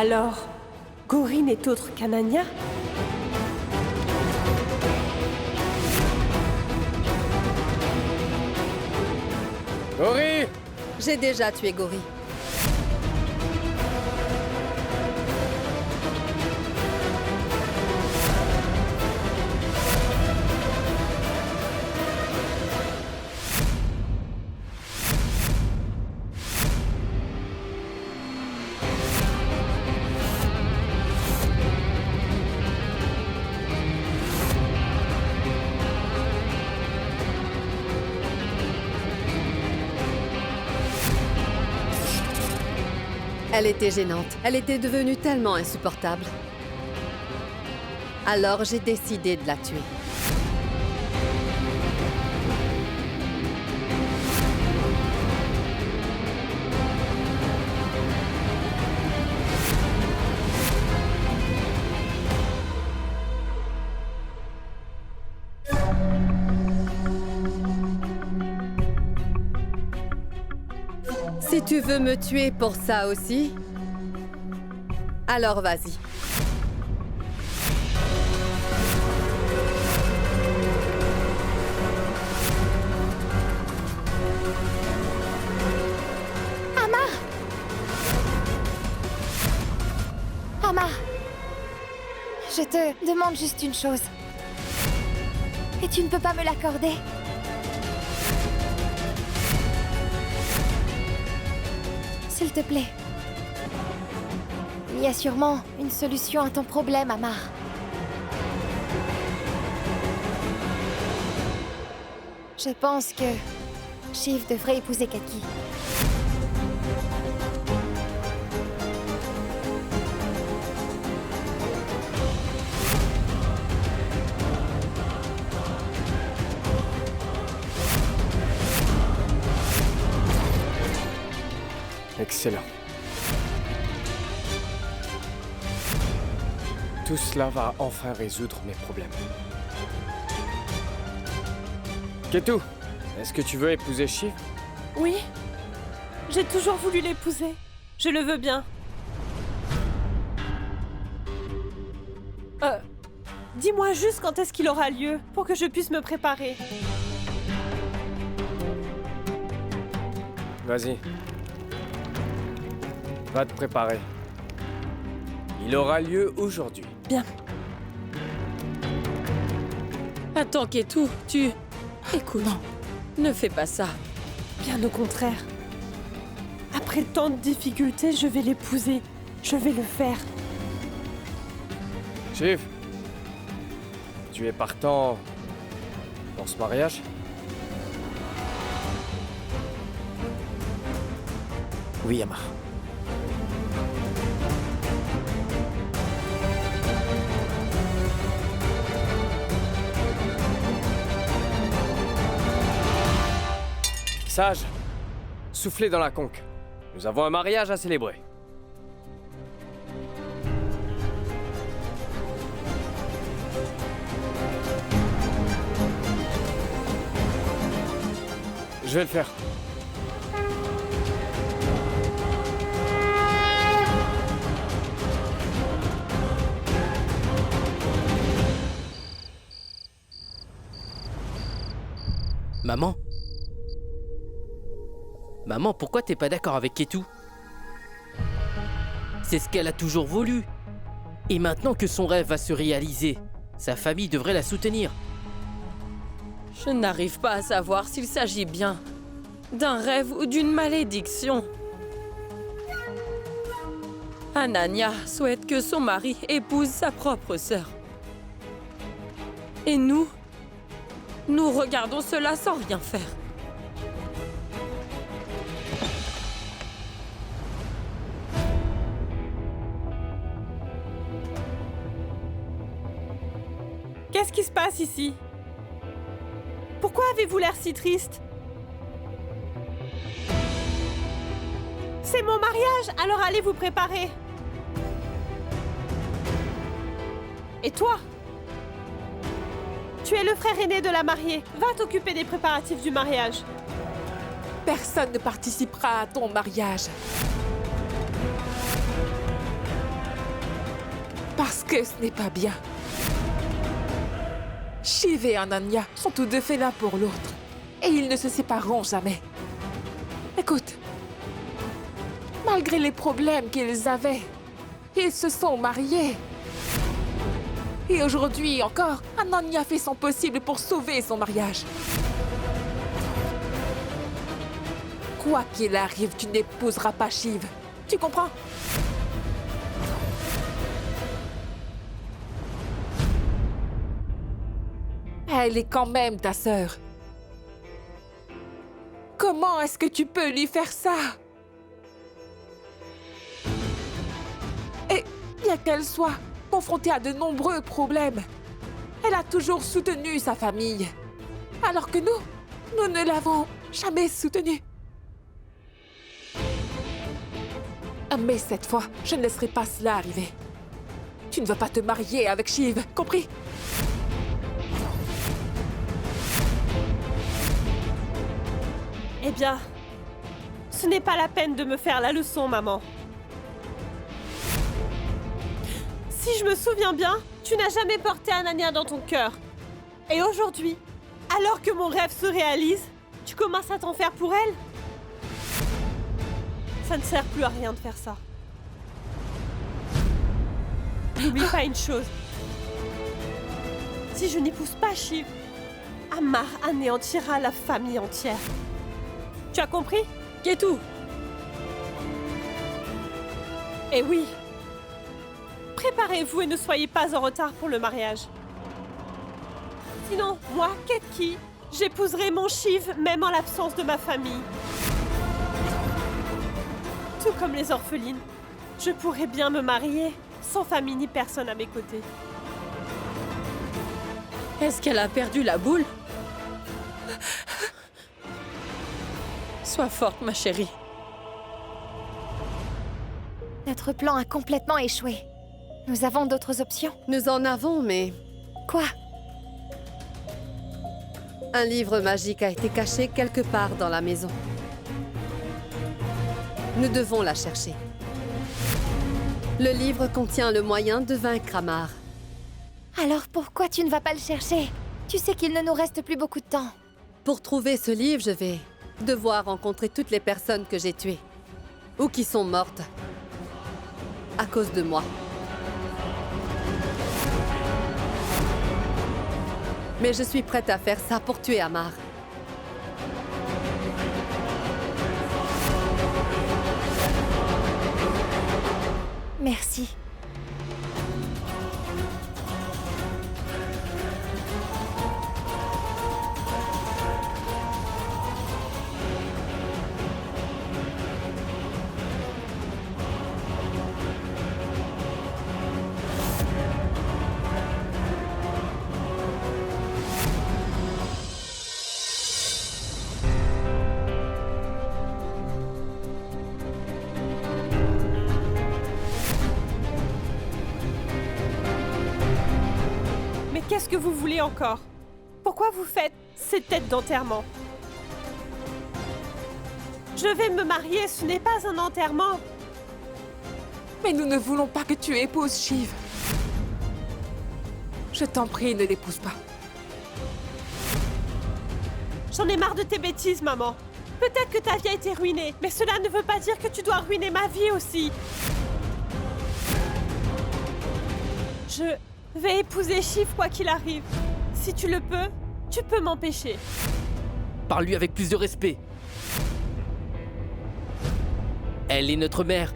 Alors, Gori n'est autre qu'Ananya? Gori! J'ai déjà tué Gori. Elle était gênante. Elle était devenue tellement insupportable. Alors j'ai décidé de la tuer. Si tu veux me tuer pour ça aussi, alors vas-y. Amar, je te demande juste une chose. Et tu ne peux pas me l'accorder. S'il te plaît. Il y a sûrement une solution à ton problème, Amar. Je pense que Shiv devrait épouser Kaki. Excellent. Tout cela va enfin résoudre mes problèmes. Ketu, est-ce que tu veux épouser Shiv? Oui. J'ai toujours voulu l'épouser. Je le veux bien. Dis-moi juste quand est-ce qu'il aura lieu, pour que je puisse me préparer. Vas-y. Va te préparer. Il aura lieu aujourd'hui. Bien. Attends, Ketu, tu... Écoute, ne fais pas ça. Bien au contraire. Après tant de difficultés, je vais l'épouser. Je vais le faire. Shiv, tu es partant pour ce mariage? Oui, Amar. Sage, soufflez dans la conque. Nous avons un mariage à célébrer. Je vais le faire. Maman? Maman, pourquoi t'es pas d'accord avec Ketu? C'est ce qu'elle a toujours voulu. Et maintenant que son rêve va se réaliser, sa famille devrait la soutenir. Je n'arrive pas à savoir s'il s'agit bien d'un rêve ou d'une malédiction. Ananya souhaite que son mari épouse sa propre sœur. Et nous regardons cela sans rien faire. Qu'est-ce qui se passe ici? Pourquoi avez-vous l'air si triste? C'est mon mariage, alors allez vous préparer. Et toi? Tu es le frère aîné de la mariée. Va t'occuper des préparatifs du mariage. Personne ne participera à ton mariage. que ce n'est pas bien. Shiv et Ananya sont tous deux faits l'un pour l'autre. Et ils ne se sépareront jamais. Écoute, malgré les problèmes qu'ils avaient, ils se sont mariés. Et aujourd'hui encore, Ananya fait son possible pour sauver son mariage. Quoi qu'il arrive, tu n'épouseras pas Shiv. Tu comprends? Elle est quand même ta sœur. Comment est-ce que tu peux lui faire ça? Et bien qu'elle soit confrontée à de nombreux problèmes, elle a toujours soutenu sa famille. Alors que nous ne l'avons jamais soutenue. Mais cette fois, je ne laisserai pas cela arriver. Tu ne veux pas te marier avec Shiv, compris? Eh bien, ce n'est pas la peine de me faire la leçon, maman. Si je me souviens bien, tu n'as jamais porté Ananya dans ton cœur. Et aujourd'hui, alors que mon rêve se réalise, tu commences à t'en faire pour elle? Ça ne sert plus à rien de faire ça. N'oublie pas une chose. Si je n'épouse pas Shiv, Amar anéantira la famille entière. Tu as compris? Ketu! Eh oui. Préparez-vous et ne soyez pas en retard pour le mariage. Sinon, moi, Ketki, j'épouserai mon Shiv même en l'absence de ma famille. Tout comme les orphelines, je pourrais bien me marier sans famille ni personne à mes côtés. Est-ce qu'elle a perdu la boule? Sois forte, ma chérie. Notre plan a complètement échoué. Nous avons d'autres options. Nous en avons, mais Quoi? un livre magique a été caché quelque part dans la maison. Nous devons la chercher. Le livre contient le moyen de vaincre Amar. Alors pourquoi tu ne vas pas le chercher? Tu sais qu'il ne nous reste plus beaucoup de temps. Pour trouver ce livre, je vais devoir rencontrer toutes les personnes que j'ai tuées. Ou qui sont mortes. À cause de moi. Mais je suis prête à faire ça pour tuer Amar. Merci. Qu'est-ce que vous voulez encore? Pourquoi vous faites ces têtes d'enterrement? Je vais me marier, ce n'est pas un enterrement. Mais nous ne voulons pas que tu épouses Shiv. Je t'en prie, ne l'épouse pas. J'en ai marre de tes bêtises, maman. Peut-être que ta vie a été ruinée, mais cela ne veut pas dire que tu dois ruiner ma vie aussi. Je vais épouser Shiv quoi qu'il arrive. Si tu le peux, tu peux m'empêcher. Parle-lui avec plus de respect. Elle est notre mère.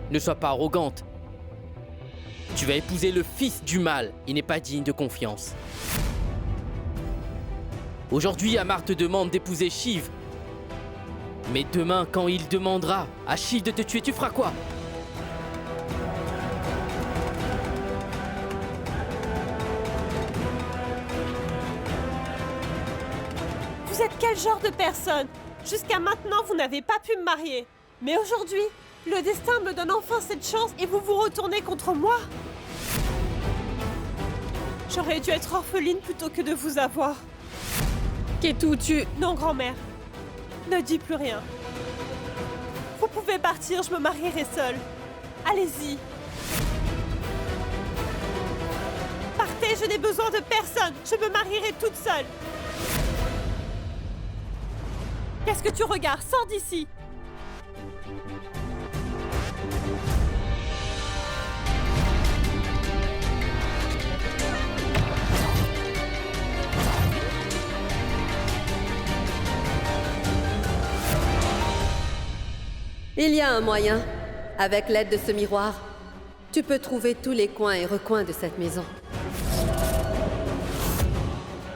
Ne sois pas arrogante. Tu vas épouser le fils du mal. Il n'est pas digne de confiance. Aujourd'hui, Amar te demande d'épouser Shiv. Mais demain, quand il demandera à Shiv de te tuer, tu feras quoi? Vous êtes quel genre de personne? Jusqu'à maintenant, vous n'avez pas pu me marier. Mais aujourd'hui, le destin me donne enfin cette chance et vous vous retournez contre moi? J'aurais dû être orpheline plutôt que de vous avoir. Ketu, tu... Non, grand-mère. Ne dis plus rien. Vous pouvez partir, je me marierai seule. Allez-y. et je n'ai besoin de personne. Je me marierai toute seule. Qu'est-ce que tu regardes? Sors d'ici. Il y a un moyen. Avec l'aide de ce miroir, tu peux trouver tous les coins et recoins de cette maison.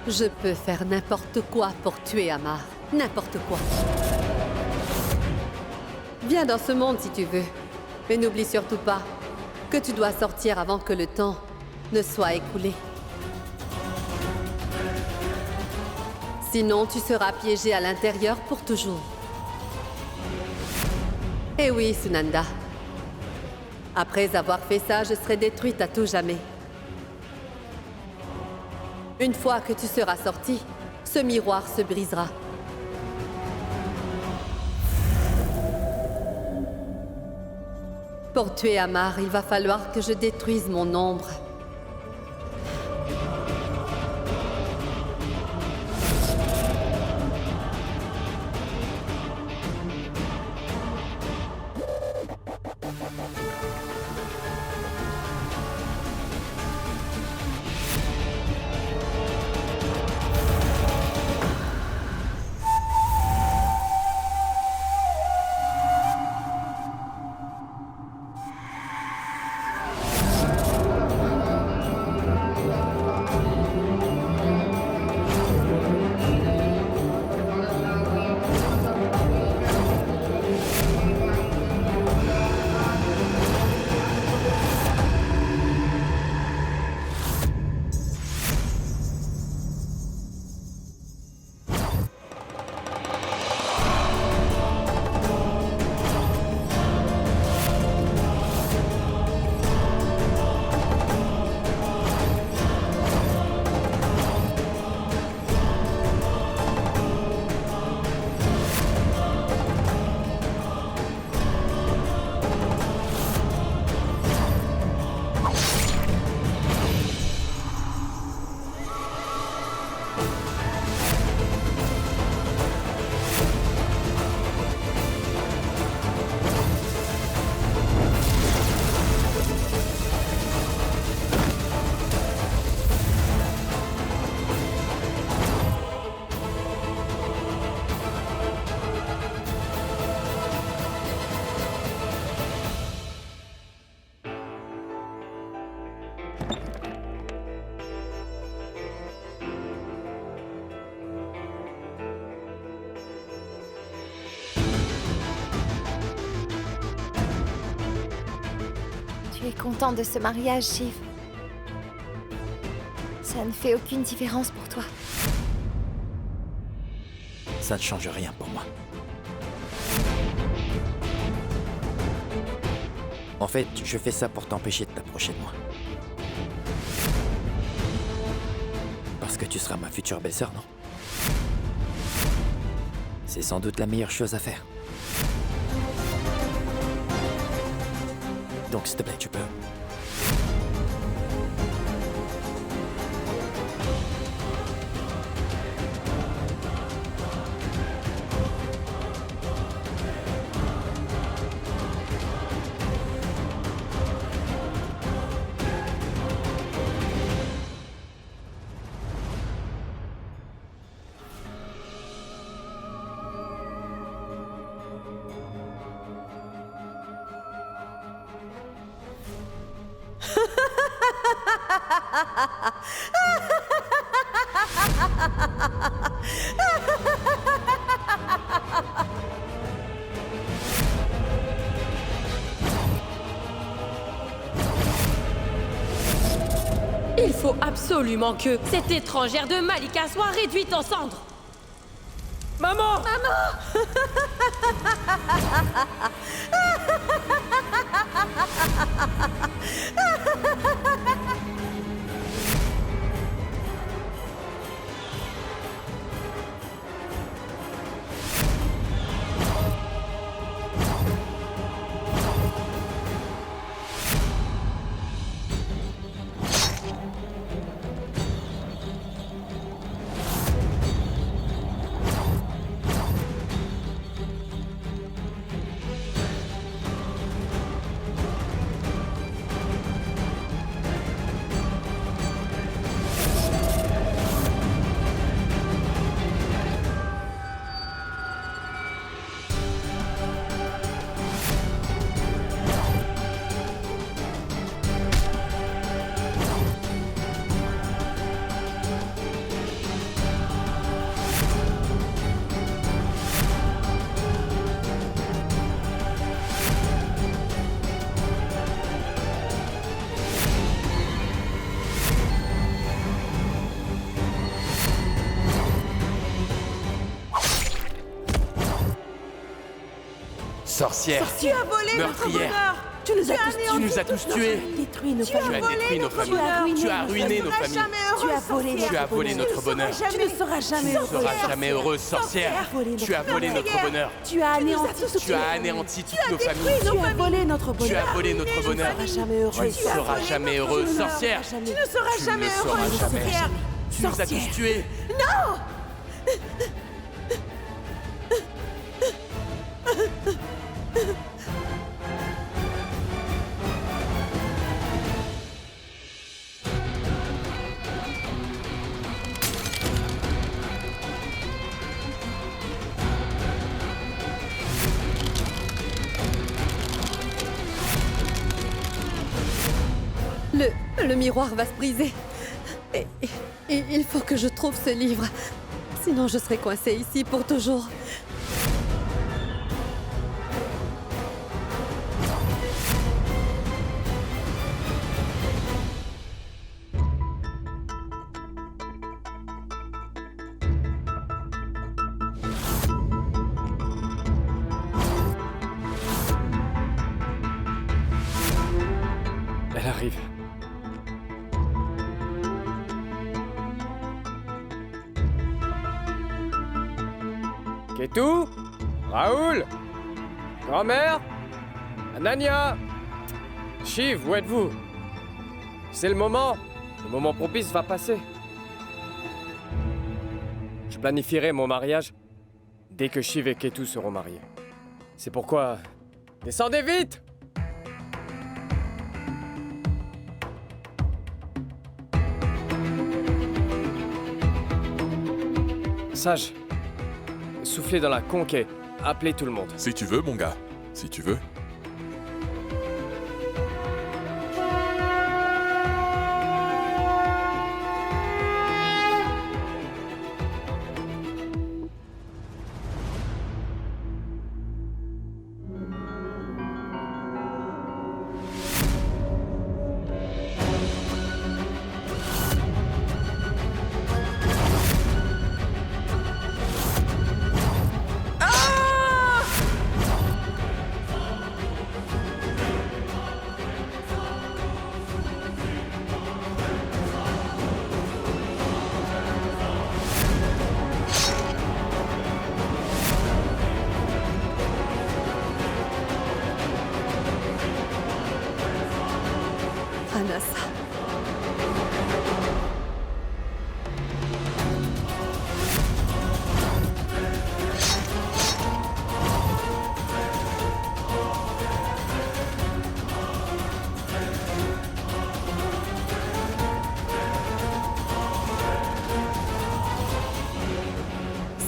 Je peux faire n'importe quoi pour tuer Amar. N'importe quoi. Viens dans ce monde si tu veux. Mais n'oublie surtout pas que tu dois sortir avant que le temps ne soit écoulé. Sinon, tu seras piégé à l'intérieur pour toujours. Eh oui, Sunanda. Après avoir fait ça, je serai détruite à tout jamais. Une fois que tu seras sorti, ce miroir se brisera. Pour tuer Amar, il va falloir que je détruise mon ombre. Tu es content de ce mariage, Shiv. Ça ne fait aucune différence pour toi. Ça ne change rien pour moi. En fait, je fais ça pour t'empêcher de t'approcher de moi. Parce que tu seras ma future belle-sœur, non? C'est sans doute la meilleure chose à faire. Donc, s'il te plaît, tu peux. Il faut absolument que cette étrangère de Malika soit réduite en cendres. Maman! Sorcière. Tu as volé Meurtrière. Tu nous as tous tués. détruit nos Tu as détruit nos familles. Tu as ruiné nos familles. Tu as volé notre bonheur. Tu ne seras jamais Tu ne seras jamais heureuse, sorcière. Tu as volé notre bonheur. Tu as Tu as anéanti toutes nos familles. Tu as volé notre bonheur. Tu as volé notre bonheur. Tu ne seras jamais heureuse, sorcière. Tu ne seras jamais heureuse, sorcière. Tu nous as tous tués. Le miroir va se briser. Et il faut que je trouve ce livre. Sinon, je serai coincée ici pour toujours. Elle arrive. Ketou? Raoul? Grand-mère? Anania? Shiv, où êtes-vous? C'est le moment propice va passer. Je planifierai mon mariage dès que Shiv et Ketou seront mariés. C'est pourquoi... Descendez vite! Sage, soufflez dans la conque et appelez tout le monde. Si tu veux, mon gars. Si tu veux. Anassa.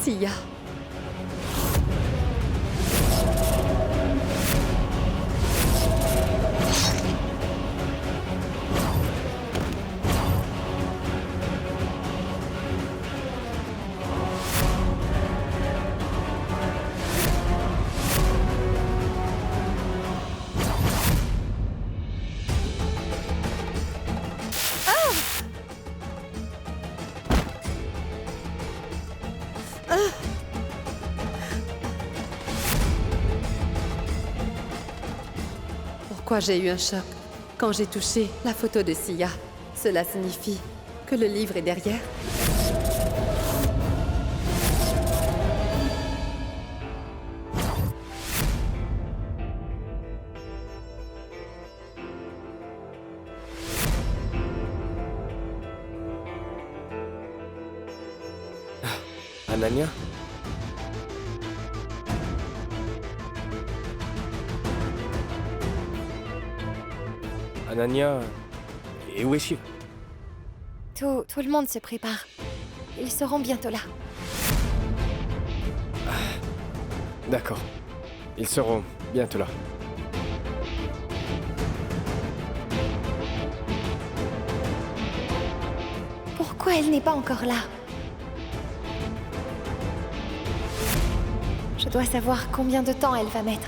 Sia. Pourquoi j'ai eu un choc quand j'ai touché la photo de Sia? Cela signifie que le livre est derrière? Anania? Anania... Et où est Shiv? Tout le monde se prépare. Ils seront bientôt là. D'accord. Ils seront bientôt là. Pourquoi elle n'est pas encore là? Je dois savoir combien de temps elle va mettre.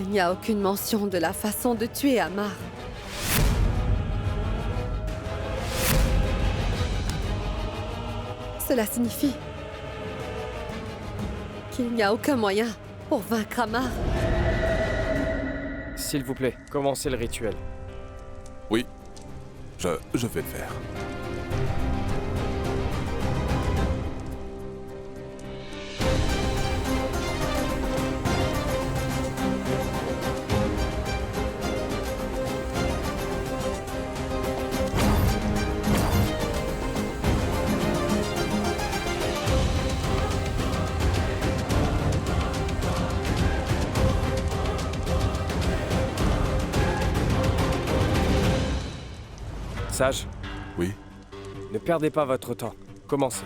Il n'y a aucune mention de la façon de tuer Amar. Cela signifie qu'il n'y a aucun moyen pour vaincre Amar. S'il vous plaît, commencez le rituel. Oui, je vais le faire. Sage, Oui, ne perdez pas votre temps. Commencez.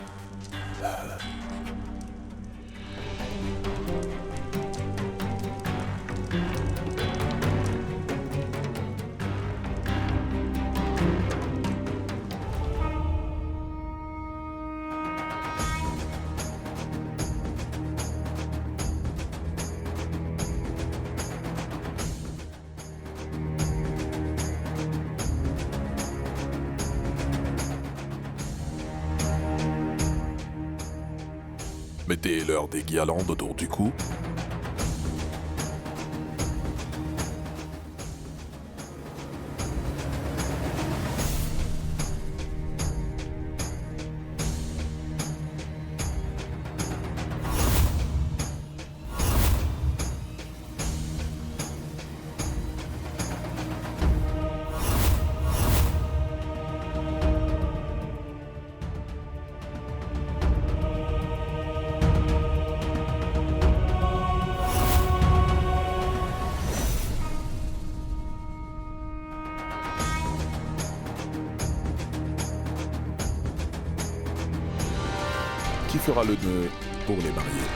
mettez-leur des guirlandes autour du cou. Qui fera le nœud pour les marier?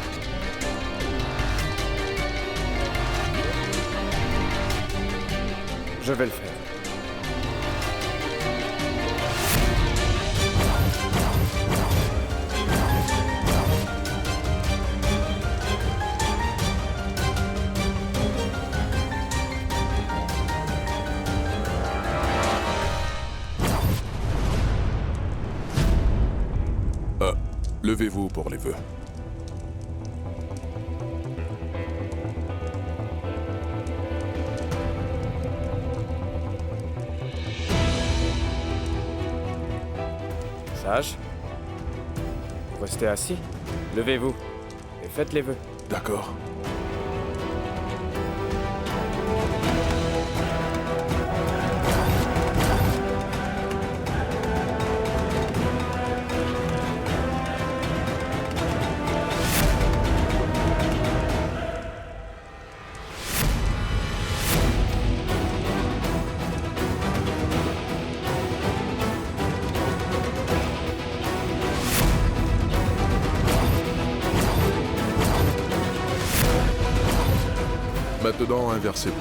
Je vais le faire. Levez-vous pour les vœux. Sage, restez assis. Levez-vous et faites les vœux. D'accord. Maintenant, inversez-vous.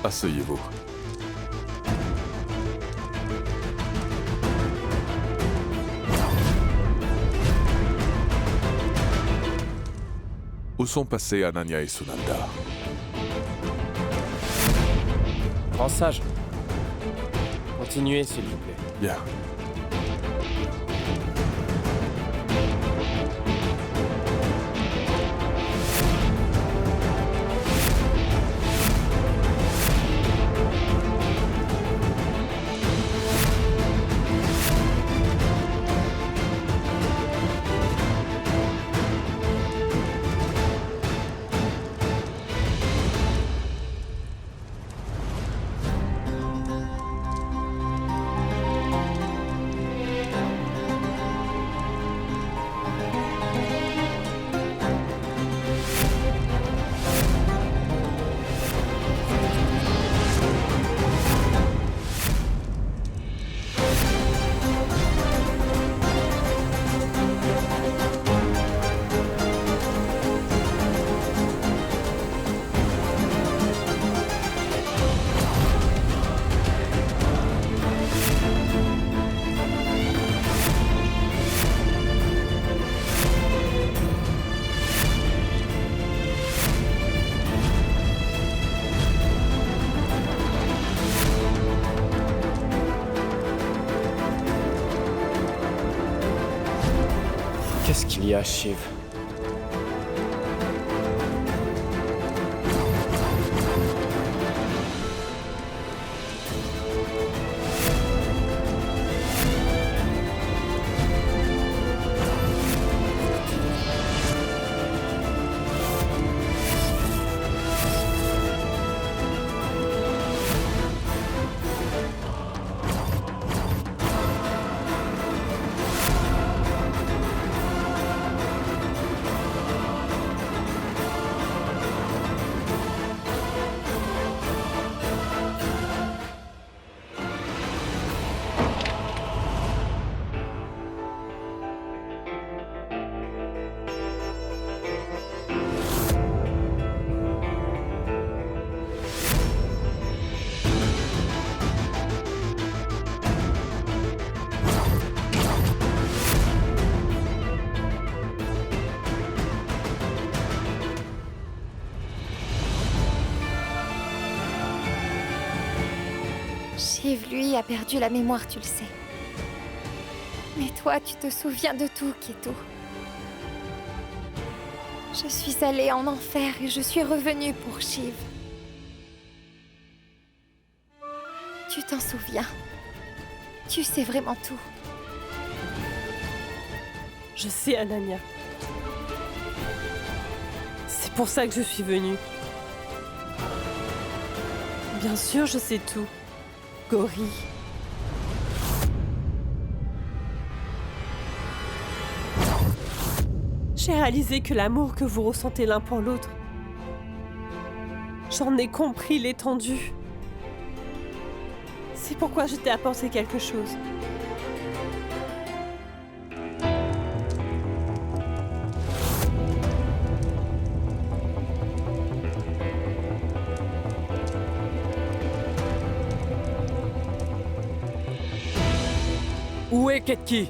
Asseyez-vous. Où sont passés Ananya et Sunanda? Grand Sage, continuez s'il vous plaît. Bien. Qu'est-ce qu'il y a, Shiv? Shiv, lui, a perdu la mémoire, tu le sais. Mais toi, tu te souviens de tout, Ketu. Je suis allée en enfer et je suis revenue pour Shiv. Tu t'en souviens. Tu sais vraiment tout. Je sais, Ananya. C'est pour ça que je suis venue. Bien sûr, je sais tout. Gori. J'ai réalisé que l'amour que vous ressentez l'un pour l'autre, j'en ai compris l'étendue. C'est pourquoi je t'ai apporté quelque chose. Où est Ketki?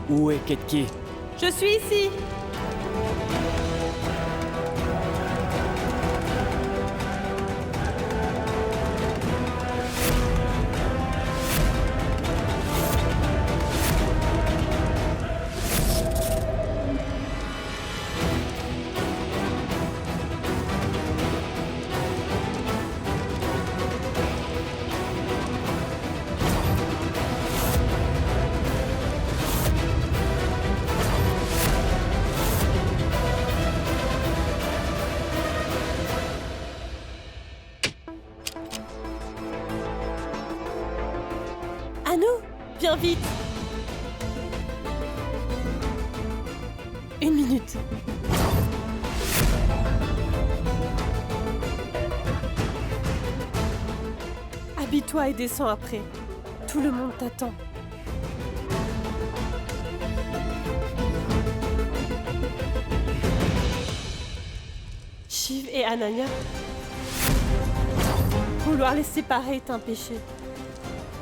Où est Ketki? Je suis ici. Anu, viens vite. Une minute. Habille-toi et descends après. Tout le monde t'attend. Shiv et Ananya. Vouloir les séparer est un péché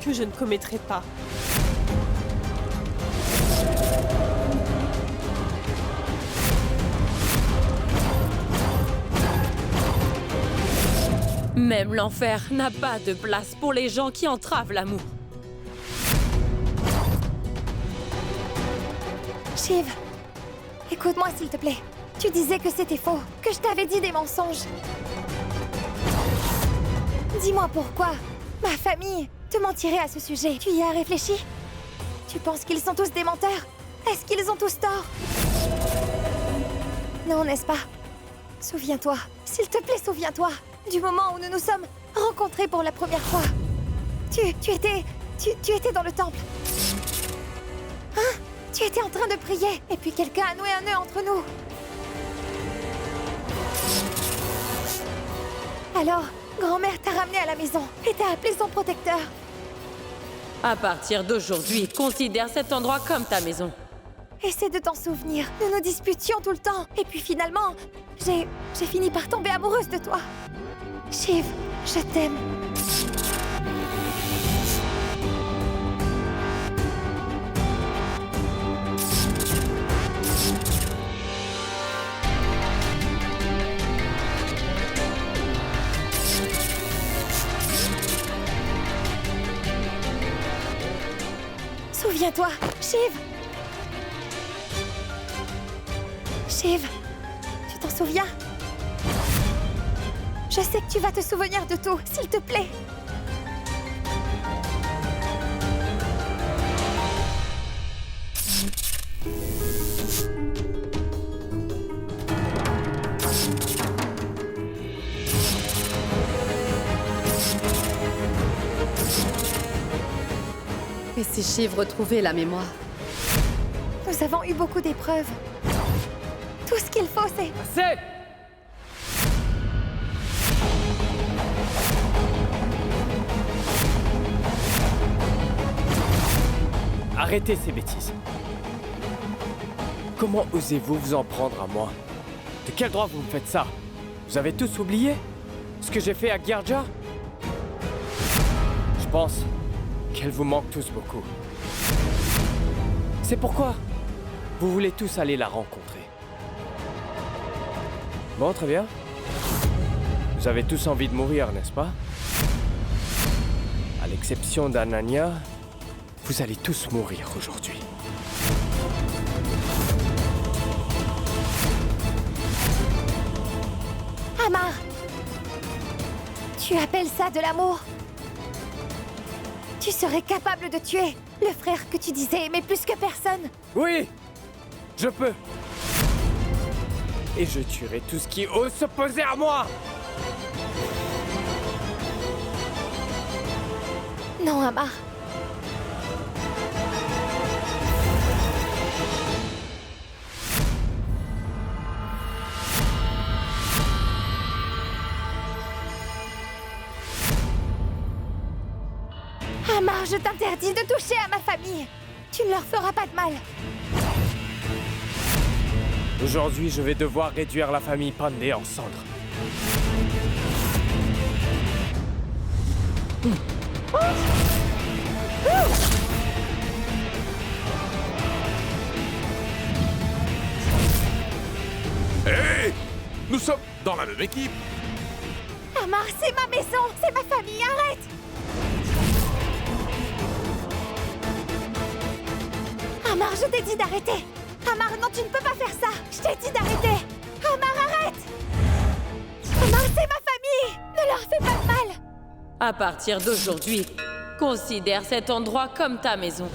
que je ne commettrai pas. Même l'enfer n'a pas de place pour les gens qui entravent l'amour. Shiv, écoute-moi s'il te plaît. Tu disais que c'était faux, que je t'avais dit des mensonges. Dis-moi pourquoi ma famille te mentirait à ce sujet. Tu y as réfléchi? Tu penses qu'ils sont tous des menteurs? Est-ce qu'ils ont tous tort? Non, n'est-ce pas? Souviens-toi, s'il te plaît, souviens-toi du moment où nous nous sommes rencontrés pour la première fois. Tu étais dans le temple. Hein? Tu étais en train de prier, et puis quelqu'un a noué un nœud entre nous. Alors, grand-mère t'a ramené à la maison et t'a appelé son protecteur. À partir d'aujourd'hui, considère cet endroit comme ta maison. Essaie de t'en souvenir. Nous nous disputions tout le temps. Et puis finalement, j'ai fini par tomber amoureuse de toi. Shiv, je t'aime. Souviens-toi, Shiv! Shiv, tu t'en souviens? Je sais que tu vas te souvenir de tout, s'il te plaît. Et si Shiv retrouvait la mémoire? Nous avons eu beaucoup d'épreuves. Tout ce qu'il faut, c'est... C'est... Arrêtez ces bêtises. Comment osez-vous vous en prendre à moi? De quel droit vous me faites ça? Vous avez tous oublié ce que j'ai fait à Gyarja? Je pense qu'elle vous manque tous beaucoup. C'est pourquoi vous voulez tous aller la rencontrer. Bon, très bien. Vous avez tous envie de mourir, n'est-ce pas? À l'exception d'Ananya, vous allez tous mourir aujourd'hui. Amar! Tu appelles ça de l'amour? Tu serais capable de tuer le frère que tu disais aimer plus que personne? Oui! Je peux! Et je tuerai tout ce qui ose s'opposer à moi! Non, Amar. Amar, je t'interdis de toucher à ma famille. Tu ne leur feras pas de mal. Aujourd'hui, je vais devoir réduire la famille Pandey en cendres. Hé! Nous sommes dans la même équipe. Amar, c'est ma maison, c'est ma famille, arrête! Amar, je t'ai dit d'arrêter! Amar, non, tu ne peux pas faire ça! Je t'ai dit d'arrêter! Amar, arrête! Amar, c'est ma famille! Ne leur fais pas de mal! À partir d'aujourd'hui, considère cet endroit comme ta maison.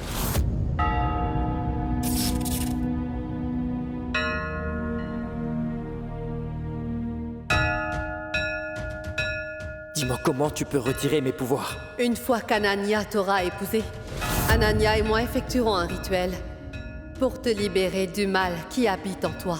Dis-moi comment tu peux retirer mes pouvoirs. Une fois qu'Ananya t'aura épousé, Ananya et moi effectuerons un rituel pour te libérer du mal qui habite en toi.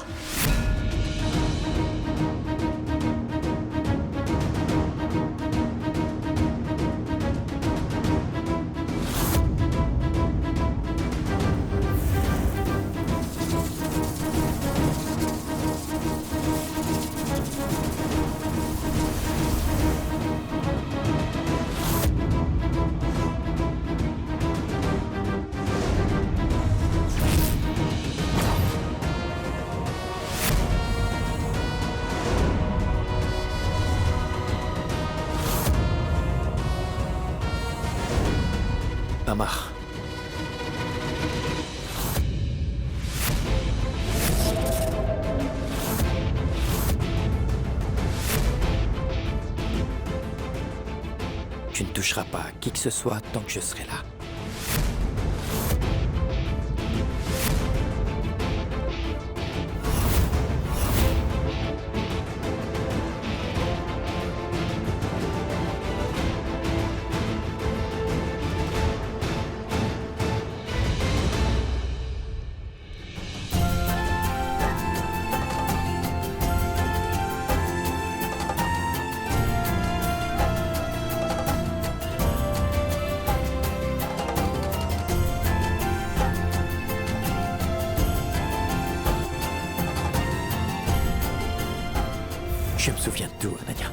Amar. Tu ne toucheras pas à qui que ce soit tant que je serai là. Je me souviens de tout, Ananya.